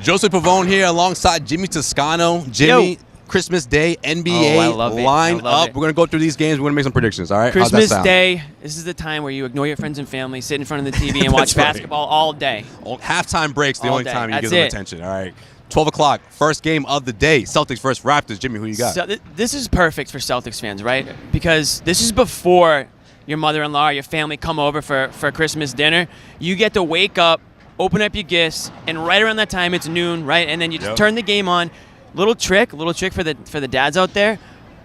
Josue Pavon here alongside Jimmy Toscano. Jimmy, Yo. Christmas Day, NBA, line up. We're going to go through these games. We're going to make some predictions, all right? Christmas Day, this is the time where you ignore your friends and family, sit in front of the TV and watch basketball all day. Halftime break's the All only day. time you That's give them it. attention, all right? 12 o'clock, first game of the day. Celtics versus Raptors. Jimmy, who you got? So, this is perfect for Celtics fans, right? Because this is before your mother-in-law or your family come over for Christmas dinner. You get to wake up, open up your gifts, and right around that time it's noon, right? And then you just turn the game on. Little trick for the dads out there: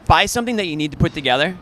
buy something that you need to put together,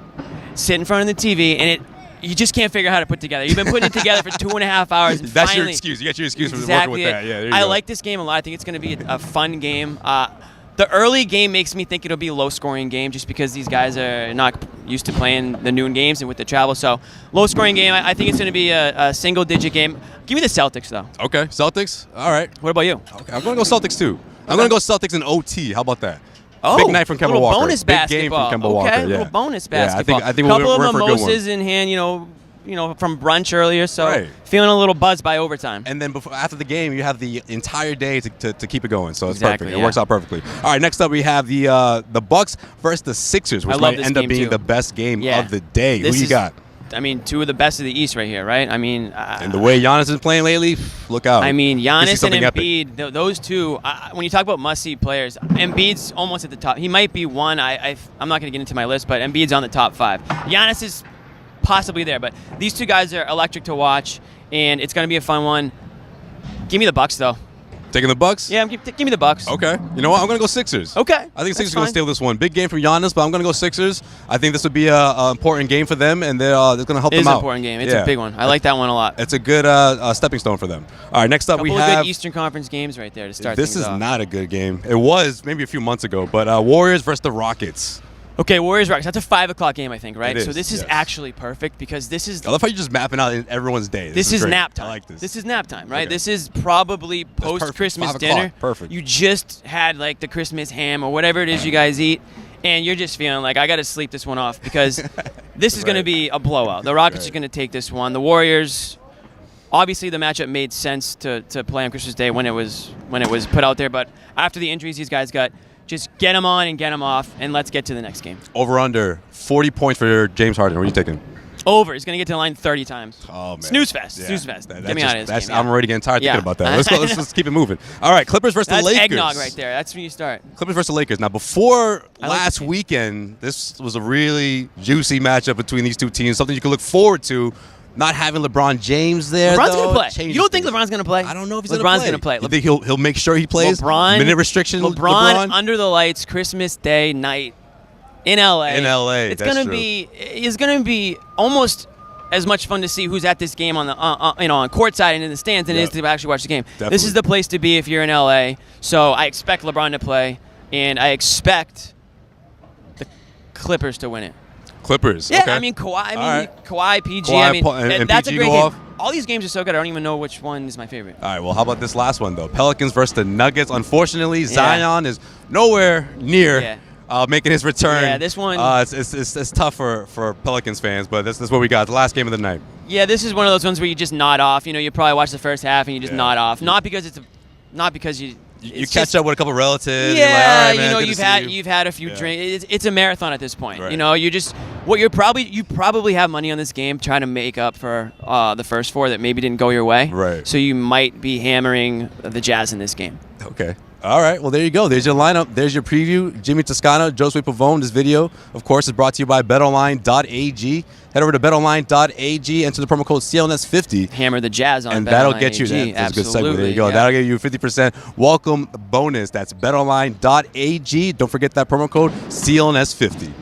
sit in front of the TV, and you just can't figure out how to put together. You've been putting it together for 2.5 hours. And That's finally, your excuse. You got your excuse for exactly working with that. Yeah, there you I go. like this game a lot. I think it's going to be a fun game. The early game makes me think it'll be a low-scoring game just because these guys are not used to playing the noon games and with the travel. So low-scoring game. I think it's going to be a single-digit game. Give me the Celtics, though. Okay, Celtics. All right. What about you? Okay, I'm going to go Celtics, too. I'm going to go Celtics in OT. How about that? Oh, big night from Kemba Walker. Bonus big game from Kemba Walker. Okay, Yeah. little bonus basketball. I think couple we're of for a good one. mimosas in hand, you know, from brunch earlier. So Right. feeling a little buzzed by overtime. And then after the game, you have the entire day to keep it going. So it's Exactly, perfect. It yeah. works out perfectly. All right, next up we have the Bucks versus the Sixers, which I love might this end up game, being too. the best game Yeah. of the day. This Who you is- got? I mean, two of the best of the East right here, right? I mean, And the way Giannis is playing lately, look out. I mean, You see Giannis and something epic. Embiid, those two, when you talk about must-see players, Embiid's almost at the top. He might be one. I'm not going to get into my list, but Embiid's on the top 5. Giannis is possibly there, but these two guys are electric to watch, and it's going to be a fun one. Give me the Bucks, though. Taking the Bucks? Yeah, give me the Bucks. Okay. You know what? I'm going to go Sixers. Okay. I think Sixers That's are going to fine. steal this one. Big game from Giannis, but I'm going to go Sixers. I think this would be an important game for them, and they're going to help It them is an out. important game. It's Yeah. a big one. I like that one a lot. It's a good stepping stone for them. All right, next up we Couple of have. good Eastern Conference games right there to start This things is off. not a good game. It was maybe a few months ago, but Warriors versus the Rockets. Okay, Warriors Rockets. That's a 5 o'clock game, I think, right? It So is, this is yes. actually perfect because this is I love how you're just mapping out everyone's day. this is great. nap time. I like this. This is nap time, right? Okay. This is probably perfect. post-Christmas 5 o'clock. dinner. Perfect. You just had like the Christmas ham or whatever it is you guys eat, and you're just feeling like I got to sleep this one off because this is going to Right. be a blowout. The Rockets Right. are going to take this one. The Warriors, obviously, the matchup made sense to play on Christmas Day when it was put out there, but after the injuries these guys got, just get them on and get them off, and let's get to the next game. Over under 40 points for James Harden. What are you taking? Over. He's going to get to the line 30 times. Oh man. Snooze fest. Yeah. Snooze fest. That- Get me just- out of this that's- game. Yeah. I'm already getting tired Yeah. thinking about that. Let's keep it moving. All right, Clippers versus That's the Lakers. eggnog right there. That's when you start. Clippers versus the Lakers. Now, before I like last this game. weekend, this was a really juicy matchup between these two teams. Something you can look forward to. Not having LeBron James there, LeBron's though, going to play. changes You don't think things. LeBron's going to play? I don't know if he's LeBron's going to play. play. You think he'll make sure he plays? LeBron, Minute restriction. LeBron under the lights, Christmas Day night in LA. In LA, it's that's gonna true. be. It's gonna be almost as much fun to see who's at this game on the on courtside and in the stands than it is Yeah. to actually watch the game. Definitely. This is the place to be if you're in LA. So I expect LeBron to play, and I expect the Clippers to win it. Clippers. Yeah, okay. I mean Kawhi. All right. Kawhi, PG. Kawhi, I mean, and that's PG a great go game. off. All these games are so good. I don't even know which one is my favorite. All right, well, how about this last one, though? Pelicans versus the Nuggets. Unfortunately, Zion is nowhere near making his return. Yeah, this one- it's tough for Pelicans fans, but this is what we got. The last game of the night. Yeah, this is one of those ones where you just nod off. You know, you probably watch the first half and you just Yeah. nod off. Not because you. You it's catch just- up with a couple relatives. Yeah, you're like, all right, man, you know, good to see you've had a few Yeah. drinks. It's a marathon at this point. Right. You know, you probably have money on this game trying to make up for the first 4 that maybe didn't go your way. Right. So you might be hammering the Jazz in this game. Okay. All right. Well, there you go. There's your lineup. There's your preview. Jimmy Toscano, Josue Pavon. This video, of course, is brought to you by BetOnline.ag. Head over to BetOnline.ag. Enter the promo code CLNS50. Hammer the Jazz on And Bet that'll Online get you. AG. That's a good segue. There Absolutely, you go. yeah. That'll give you a 50% welcome bonus. That's BetOnline.ag. Don't forget that promo code CLNS50.